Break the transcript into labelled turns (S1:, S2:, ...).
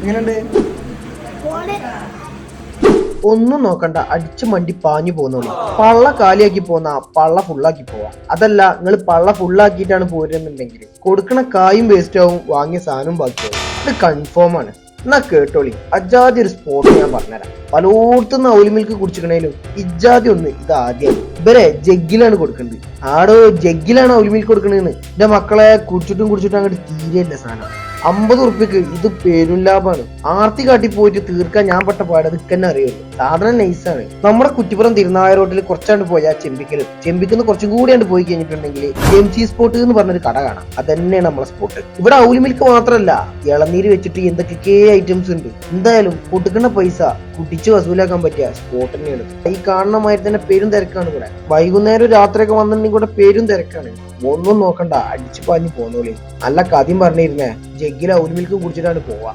S1: എങ്ങനെയുണ്ട്? ഒന്നും നോക്കണ്ട, അടിച്ചു മണ്ടി പാഞ്ഞു പോന്നോളൂ. പള്ള കാലിയാക്കി പോന്ന പള്ള ഫുള്ളാക്കി പോവാ. അതല്ല, നിങ്ങൾ പള്ള ഫുള്ളാക്കിയിട്ടാണ് പോരുന്നുണ്ടെങ്കിൽ കൊടുക്കണ കായും വേസ്റ്റ് ആവും, വാങ്ങിയ സാധനവും ബാക്കിയാവും. ഇത് കൺഫേം ആണ്. എന്നാ കേട്ടോളി, അജാതി ഒരു സ്പോട്ട് ഞാൻ പറഞ്ഞുതരാം. പലോടത്തുനിന്ന് ഔലി മിൽക്ക് കുടിച്ചിക്കണേലും ഇജാതി ഒന്ന് ഇത് ആദ്യമാണ്. ഇവരെ ജഗ്ഗിലാണ് കൊടുക്കേണ്ടത്. ആടോ ജഗ്ഗിലാണ് ഔലി മിൽക്ക് കൊടുക്കണേന്ന്. എന്റെ മക്കളെ കുടിച്ചിട്ടും അങ്ങോട്ട് തീരെയല്ല സാധനം. 50 ഉറുപ്പ്യക്ക് ഇത് പേരും ലാഭമാണ്. ആർത്തി കാട്ടി പോയിട്ട് തീർക്കാൻ ഞാൻ പെട്ട പാട് അതൊക്കെ തന്നെ അറിയുള്ളൂ. സാധനം നൈസാണ്. നമ്മുടെ കുറ്റിപ്പുറം തിരുനായ റോഡിൽ കുറച്ചാണ്ട് പോയാൽ ചെമ്പിക്കുന്ന് കുറച്ചും കൂടിയാണ്ട് പോയി കഴിഞ്ഞിട്ടുണ്ടെങ്കിൽ MC സ്പോട്ട് എന്ന് പറഞ്ഞൊരു കട കാണാം. അതന്നെയാണ് നമ്മളെ സ്പോട്ട്. ഇവിടെ ഔലി മിൽക്ക് മാത്രമല്ല, ഇളനീര് വെച്ചിട്ട് എന്തൊക്കെ ഐറ്റംസ് ഉണ്ട്. എന്തായാലും കൊടുക്കുന്ന പൈസ കുട്ടിച്ച് വസൂലാക്കാൻ പറ്റിയ സ്പോട്ട് തന്നെയാണ്. ഈ കാണുന്ന മാതിരി തന്നെ പേരും തിരക്കാണ് ഇവിടെ. വൈകുന്നേരം രാത്രിയൊക്കെ വന്നിട്ടുണ്ടെങ്കിൽ ഇവിടെ പേരും തിരക്കാണ്. ഒന്നും നോക്കണ്ട, അടിച്ചു പാഞ്ഞു പോന്നോളി. നല്ല കഥയും പറഞ്ഞിരുന്നേ, ജഗ്ഗിൽ ഔലി മിൽക്ക് കുടിച്ചിട്ടാണ് പോവാ.